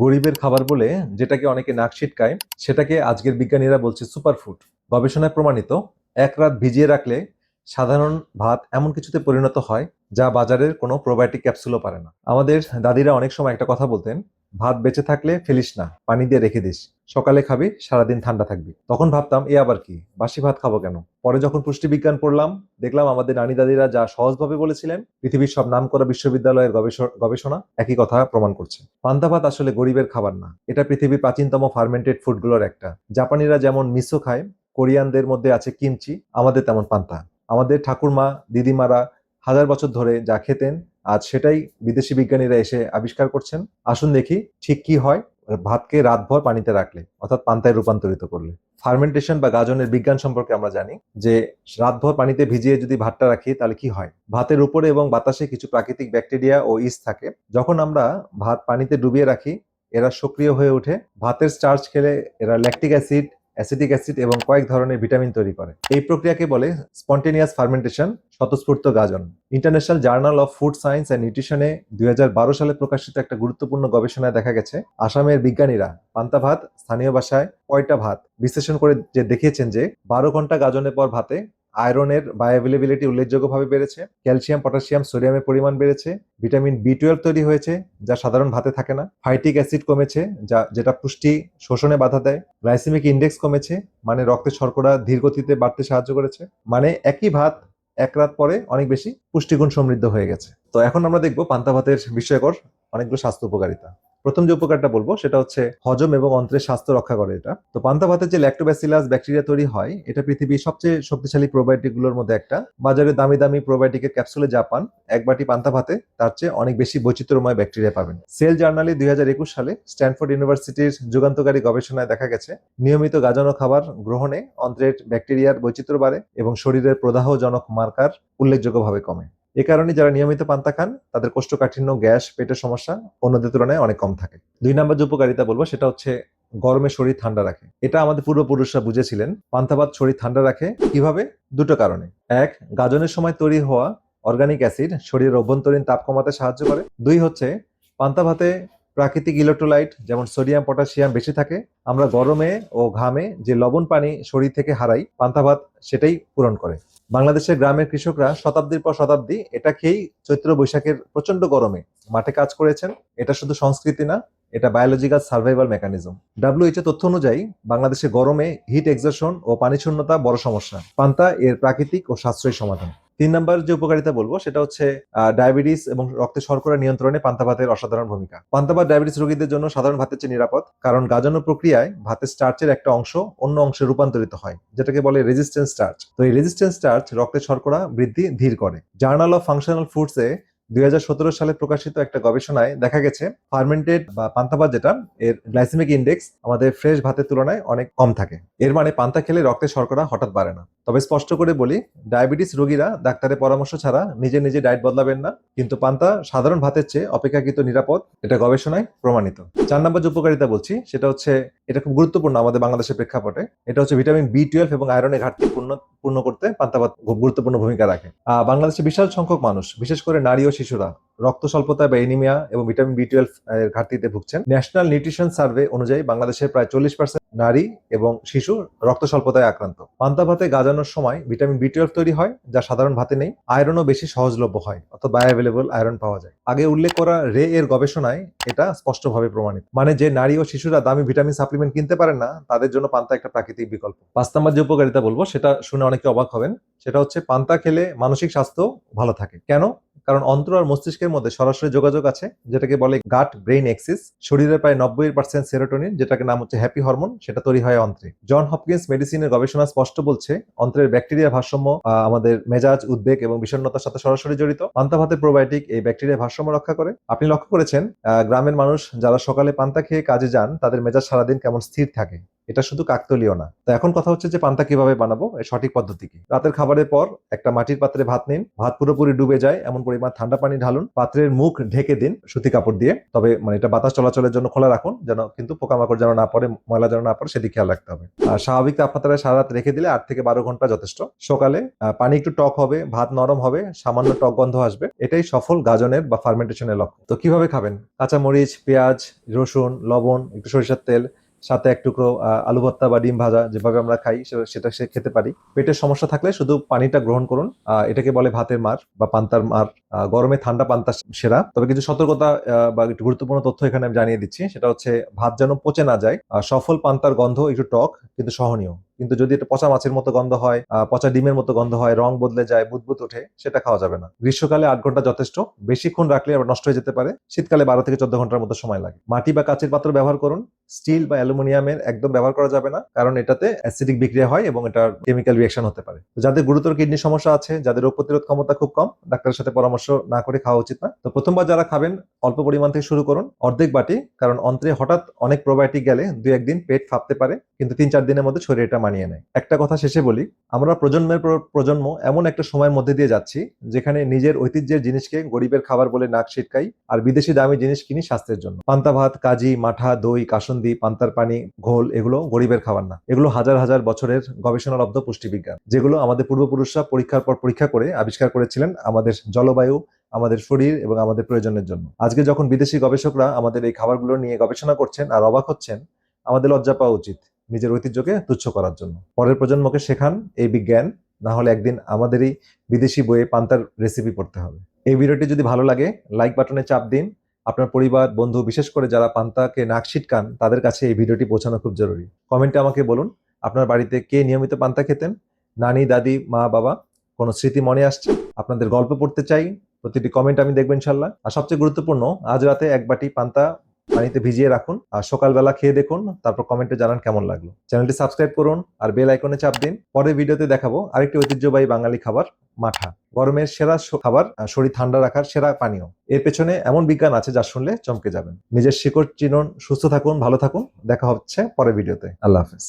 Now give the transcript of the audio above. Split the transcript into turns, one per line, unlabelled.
গরিবের খাবার বলে যেটাকে অনেকে নাক সিটকায় সেটাকে আজকের বিজ্ঞানীরা বলছে সুপারফুড। গবেষণায় প্রমাণিত এক রাত ভিজিয়ে রাখলে সাধারণ ভাত এমন কিছুতে পরিণত হয় যা বাজারের কোনো প্রোবায়োটিক ক্যাপসুলও পারে না। আমাদের দাদিরা অনেক সময় একটা কথা বলতেন, ভাত বেঁচে থাকলে ফেলিস না, পানি দিয়ে রেখে দিস, সকালে খাবি, সারাদিন ঠান্ডা থাকবি। তখন ভাবতাম এ আবার কি, বাসি ভাত খাবো কেন? পরে যখন পুষ্টিবিজ্ঞান পড়লাম, দেখলাম আমাদের নানি দাদিরা যা সহজভাবে বলেছিলেন পৃথিবীর সব নামকরা বিশ্ববিদ্যালয়ের গবেষণা একই কথা প্রমাণ করছে। পান্তা ভাত আসলে গরিবের খাবার না, এটা পৃথিবীর প্রাচীনতম ফার্মেন্টেড ফুডগুলোর একটা। জাপানিরা যেমন মিসো খায়, কোরিয়ানদের মধ্যে আছে কিমচি, আমাদের তেমন পান্তা। আমাদের ঠাকুরমা দিদিমারা হাজার বছর ধরে যা খেতেন, আজ সেটাই বিদেশি বিজ্ঞানীরা এসে আবিষ্কার করছেন। আসুন দেখি ঠিক কি হয় ভাতকে রাতভর পানিতে রাখলে, অর্থাৎ পান্তায় রূপান্তরিত করলে। ফার্মেন্টেশন বা গাজনের বিজ্ঞান সম্পর্কে আমরা জানি যে রাতভর পানিতে ভিজিয়ে যদি ভাতটা রাখি তাহলে কি হয়। ভাতের উপরে এবং বাতাসে কিছু প্রাকৃতিক ব্যাকটেরিয়া ও ইস্ট থাকে। যখন আমরা ভাত পানিতে ডুবিয়ে রাখি এরা সক্রিয় হয়ে ওঠে। ভাতের স্টার্চ খেলে এরা ল্যাকটিক অ্যাসিড, অ্যাসিটিক অ্যাসিড এবং কয়েক ধরনের ভিটামিন তৈরি করে। এই প্রক্রিয়াকে বলে স্পন্টেনিয়াস ফার্মেন্টেশন, স্বতঃস্ফূর্ত গাজন। International journal of food science and নিউট্রিশনে 2012 সালে প্রকাশিত একটা গুরুত্বপূর্ণ গবেষণায় দেখা গেছে আসামের বিজ্ঞানীরা পান্তা ভাত, স্থানীয় ভাষায় পয়টা ভাত বিশ্লেষণ করে যে দেখিয়েছেন যে 12 ঘন্টা গাজনের পর ভাতে আয়রনের বায়োঅ্যাভেলেবিলিটি উল্লেখযোগ্যভাবে বেড়েছে, ক্যালসিয়াম, পটাশিয়াম, সোডিয়ামের পরিমাণ বেড়েছে, ভিটামিন বি 12 তৈরি হয়েছে যা সাধারণ ভাতে থাকে না, ফাইটিক অ্যাসিড কমেছে যেটা পুষ্টি শোষণে বাধা দেয়, গ্লাইসেমিক ইন্ডেক্স কমেছে মানে রক্তের শর্করা ধীর গতিতে বাড়তে সাহায্য করেছে, মানে একই ভাত এক রাত পরে অনেক বেশি পুষ্টিগুণ সমৃদ্ধ হয়ে গেছে। তো এখন আমরা দেখবো পান্তা ভাতের বিস্ময়কর অনেকগুলো স্বাস্থ্য উপকারিতা। প্রথম যে উপকারটা বলবো সেটা হচ্ছে হজম এবং অন্ত্রের স্বাস্থ্য রক্ষা করে এটা। তো পান্তা ভাতের যে ল্যাক্টোব্যাসিলাস ব্যাকটেরিয়া তৈরি হয় এটা পৃথিবীর সবচেয়ে শক্তিশালী প্রোবায়োটিক গুলোর মধ্যে একটা। বাজারে দামি দামি প্রোবায়োটিকের ক্যাপসুলে যা পান, এক বাটি পান্তা ভাতে তার চেয়ে অনেক বেশি বৈচিত্র্যময় ব্যাকটেরিয়া পাবেন। সেল জার্নালে 2021 সালে স্ট্যানফোর্ড ইউনিভার্সিটির যুগান্তকারী গবেষণায় দেখা গেছে নিয়মিত গাজানো খাবার গ্রহণে অন্ত্রের ব্যাকটেরিয়ার বৈচিত্র্য বাড়ে এবং শরীরের প্রদাহজনক মার্কার উল্লেখযোগ্যভাবে কমে। এ কারণে যারা নিয়মিত পান্তা খান তাদের কোষ্ঠকাঠিন্য, গ্যাস, পেটের সমস্যা অন্যদের তুলনায় অনেক কম থাকে। 2 নম্বর যে উপকারিতা বলবো সেটা হচ্ছে গরমে শরীর ঠান্ডা রাখে। এটা আমাদের পূর্বপুরুষরা বুঝেছিলেন। পান্তা ভাত শরীর ঠান্ডা রাখে কিভাবে? দুটো কারণে। এক, গাজনের সময় তৈরি হওয়া অর্গানিক অ্যাসিড শরীরের অভ্যন্তরীণ তাপ কমাতে সাহায্য করে। দুই হচ্ছে পান্তা ভাতে প্রাকৃতিক ইলেকট্রোলাইট যেমন সোডিয়াম, পটাশিয়াম বেশি থাকে। আমরা গরমে ও ঘামে যে লবণ পানি শরীর থেকে হারাই, পান্তা ভাত সেটাই পূরণ করে। বাংলাদেশের গ্রামের কৃষকরা শতাব্দীর পর শতাব্দী এটা খেয়েই চৈত্র বৈশাখের প্রচন্ড গরমে মাঠে কাজ করেছেন। এটা শুধু সংস্কৃতি না, এটা বায়োলজিক্যাল সার্ভাইভাল মেকানিজম। WHO তথ্য অনুযায়ী বাংলাদেশে গরমে হিট এক্সর্শন ও পানি শূন্যতা বড় সমস্যা। পান্তা এর প্রাকৃতিক ও সাশ্রয়ী সমাধান। 3 নম্বর যে উপকারিতা বলবো সেটা হচ্ছে ডায়াবেটিস এবং রক্তে শর্করা নিয়ন্ত্রণে পান্তা ভাতের অসাধারণ ভূমিকা। পান্তা ভাত ডায়াবেটিস রোগীদের জন্য সাধারণ ভাতের চেয়ে নিরাপদ, কারণ গাজানো প্রক্রিয়ায় ভাতের স্টার্চের একটা অংশ অন্য অংশে রূপান্তরিত হয় যেটাকে বলে রেজিস্ট্যান্স স্টার্চ। তো এই রেজিস্ট্যান্স স্টার্চ রক্তের শর্করা বৃদ্ধি ধীর করে। জার্নাল অফ ফাংশনাল ফুডসে 2017 সালে প্রকাশিত একটা গবেষণায় দেখা গেছে ফার্মেন্টেড বা পান্তা ভাত যেটা, এর গ্লাইসেমিক ইন্ডেক্স আমাদের ফ্রেশ ভাতের তুলনায় অনেক কম থাকে। এর মানে পান্তা খেলে রক্তের শর্করা হঠাৎ বাড়ে না। তবে স্পষ্ট করে বলি, ডায়াবেটিস রোগীরা ডাক্তারের পরামর্শ ছাড়া নিজে নিজে ডায়েট বদলাবেন না, কিন্তু পান্তা সাধারণ ভাতের চেয়ে অপেক্ষাকৃত নিরাপদ, এটা গবেষণায় প্রমাণিত। 4 নম্বর যে উপকারিতা বলছি সেটা হচ্ছে, এটা খুব গুরুত্বপূর্ণ আমাদের বাংলাদেশের প্রেক্ষাপটে, এটা হচ্ছে ভিটামিন বি 12 এবং আয়রনের ঘাটতি পূর্ণ করতে পান্তা ভাত খুব গুরুত্বপূর্ণ ভূমিকা রাখে। বাংলাদেশে বিশাল সংখ্যক মানুষ, বিশেষ করে নারী ও শিশুরা রক্ত স্বল্পতা বা এনিমিয়া এবং ভিটামিন বি 12 এর ঘাটতিতে ভুগছেন। ন্যাশনাল নিউট্রিশন সার্ভে অনুযায়ী বাংলাদেশের প্রায় 40% নারী এবং শিশু রক্ত স্বল্পতায় আক্রান্ত। পান্তা ভাতে গাজানোর সময় ভিটামিন বি 12 তৈরি হয় যা সাধারণ ভাতে নেই। আয়রনও বেশি সহজলভ্য হয়, অর্থাৎ বায়োঅ্যাভেলেবল আয়রন পাওয়া যায়। আগে উল্লেখ করা রে এর গবেষণায় এটা স্পষ্টভাবে প্রমাণিত, মানে যে নারী ও শিশুরা দামি ভিটামিন সাপ্লিমেন্ট কিনতে পারেন না তাদের জন্য পান্তা একটা প্রাকৃতিক বিকল্প। 5 নম্বর যে উপকারিতা বলবো সেটা শুনে অনেকে অবাক হবেন, সেটা হচ্ছে পান্তা খেলে মানসিক স্বাস্থ্য ভালো থাকে। কেন? কারণ অন্ত্র আর মস্তিষ্কের মধ্যে সরাসরি যোগাযোগ আছে যেটাকে বলে গাট ব্রেইন এক্সিস। শরীরের প্রায় 90% সেরোটোনিন, যেটাকে নাম হচ্ছে হ্যাপি হরমোন, সেটা তৈরি হয় অন্ত্রে। জন হপকিন্স মেডিসিনের গবেষণা স্পষ্ট বলছে অন্ত্রের ব্যাকটেরিয়া ভারসাম্য আমাদের মেজাজ, উদ্বেগ এবং বিষণ্ণতার সাথে সরাসরি জড়িত। পান্তা ভাতের প্রোবায়োটিক এই ব্যাকটেরিয়া ভারসাম্য রক্ষা করে। আপনি লক্ষ্য করেছেন গ্রামের মানুষ যারা সকালে পান্তা খেয়ে কাজে যান তাদের মেজাজ সারাদিন কেমন স্থির থাকে। এটা শুধু কাকতালীয় না। তো এখন কথা হচ্ছে যে পান্তা কিভাবে বানাবো, এর সঠিক পদ্ধতি কি। রাতের খাবারের পর একটা মাটির পাত্রে ভাত নিন, ভাত পুরোপুরি ডুবে যায় এমন পরিমাণ ঠান্ডা পানি ঢালুন, পাত্রের মুখ ঢেকে দিন সুতি কাপড় দিয়ে, তবে মানে এটা বাতাস চলাচলের জন্য খোলা রাখুন, যেন কিন্তু পোকামাকড় যেন না পড়ে, ময়লা যেন না পড়ে সেদিকে খেয়াল রাখতে হবে। আর স্বাভাবিক তাপমাত্রায় সারা রাত রেখে দিলে 8 থেকে 12 ঘন্টা যথেষ্ট। সকালে পানি একটু টক হবে, ভাত নরম হবে, সামান্য টক গন্ধ আসবে, এটাই সফল গাজনের বা ফার্মেন্টেশনের লক্ষ্য। তো কিভাবে খাবেন? কাঁচা মরিচ, পেঁয়াজ, রসুন, লবণ, একটু সরিষার তেল, সাথে এক টুকরো আলু ভর্তা বা ডিম ভাজা যেভাবে আমরা খাই সেটা সে খেতে পারি। পেটের সমস্যা থাকলে শুধু পানিটা গ্রহণ করুন। এটাকে বলে ভাতের মার বা পান্তার মার। গরমে ঠান্ডা পান্তা সেরা। তবে কিছু সতর্কতা বা একটু গুরুত্বপূর্ণ তথ্য এখানে আমি জানিয়ে দিচ্ছি। সেটা হচ্ছে ভাত যেন পচে না যায়। সফল পান্তার গন্ধ একটু টক কিন্তু সহনীয়। কিন্তু যদি এটা পচা মাছের মতো গন্ধ হয়, পচা ডিমের মতো গন্ধ হয়, রং বদলে যায়, বুদবুদ ওঠে, সেটা খাওয়া যাবে না। গ্রীষ্মকালে 8 ঘন্টা যথেষ্ট, বেশিক্ষণ রাখলে আবার নষ্ট হয়ে যেতে পারে। শীতকালে 12 থেকে 14 ঘন্টার মতো সময় লাগে। মাটি বা কাচের পাত্র ব্যবহার করুন। স্টিল বা অ্যালুমিনিয়ামের একদম ব্যবহার করা যাবে না, কারণ এটাতে অ্যাসিডিক বিক্রিয়া হয় এবং এটা কেমিক্যাল রিঅ্যাকশন হতে পারে। তো যাদের গুরুতর কিডনি সমস্যা আছে, যাদের রোগ প্রতিরোধ ক্ষমতা খুব কম, ডাক্তারের সাথে পরামর্শ না করে খাওয়া উচিত না। তো প্রথমবার যারা খাবেন অল্প পরিমাণ থেকে শুরু করুন, অর্ধেক বাটি, কারণ অন্ত্রে হঠাৎ অনেক প্রোবায়োটিক গেলে 2-1 দিন পেট ফাঁপতে পারে, কিন্তু 3-4 দিনের মধ্যে শরীর এটা মানিয়ে নেয়। একটা কথা শেষে বলি, আমরা প্রজন্মের পর প্রজন্ম এমন একটা সময়ের মধ্যে দিয়ে যাচ্ছি যেখানে নিজের ঐতিহ্যের জিনিসকে গরিবের খাবার বলে নাক ছিটকাই, আর বিদেশি দামি জিনিস কিনি স্বাস্থ্যের জন্য। পান্তা ভাত, কাজি, মাঠা, দই, কাসুন্দি, পান্তার পানি, ঘোল, এগুলো গরিবের খাবার না। এগুলো হাজার হাজার বছরের গবেষণালব্ধ পুষ্টিবিজ্ঞান, যেগুলো আমাদের পূর্বপুরুষরা পরীক্ষার পর পরীক্ষা করে আবিষ্কার করেছিলেন আমাদের জলবায়ু, আমাদের শরীর এবং আমাদের প্রয়োজনের জন্য। আজকে যখন বিদেশি গবেষকরা আমাদের এই খাবারগুলো নিয়ে গবেষণা করছেন আর অবাক হচ্ছেন, আমাদের লজ্জা পাওয়া উচিত নিজের ঐতিহ্যকে তুচ্ছ করার জন্য। পরের প্রজন্মকে শেখান এই বিজ্ঞান, না হলে একদিন আমাদেরই বিদেশি বইয়ে পান্তার রেসিপি পড়তে হবে। এই ভিডিওটি যদি ভালো লাগে লাইক বাটনে চাপ দিন। আপনার পরিবার, বন্ধু, বিশেষ করে যারা পান্তাকে নাক ছিটকান তাদের কাছে এই ভিডিওটি পৌঁছানো খুব জরুরি। কমেন্টে আমাকে বলুন আপনার বাড়িতে কে নিয়মিত পান্তা খেতেন, নানি, দাদি, মা, বাবা, কোনো স্মৃতি মনে আসছে? আপনাদের গল্প পড়তে চাই, প্রতিটি কমেন্ট আমি দেখবো ইনশাল্লাহ। আর সবচেয়ে গুরুত্বপূর্ণ, আজ রাতে এক বাটি পান্তা পানিতে ভিজিয়ে রাখুন আর সকালবেলা খেয়ে দেখুন, তারপর কমেন্টে জানান কেমন লাগলো। চ্যানেলটি সাবস্ক্রাইব করুন আর বেল আইকনে চাপ দিন। পরের ভিডিওতে দেখাবো আরেকটি ঐতিহ্যবাহী বাঙালি খাবার, মাঠা, গরমের সেরা খাবার, শরীর ঠান্ডা রাখার সেরা পানীয়। এর পেছনে এমন বিজ্ঞান আছে যা শুনলে চমকে যাবেন। নিজের শিকড় চিনুন, সুস্থ থাকুন, ভালো থাকুন। দেখা হচ্ছে পরের ভিডিওতে। আল্লাহ হাফেজ।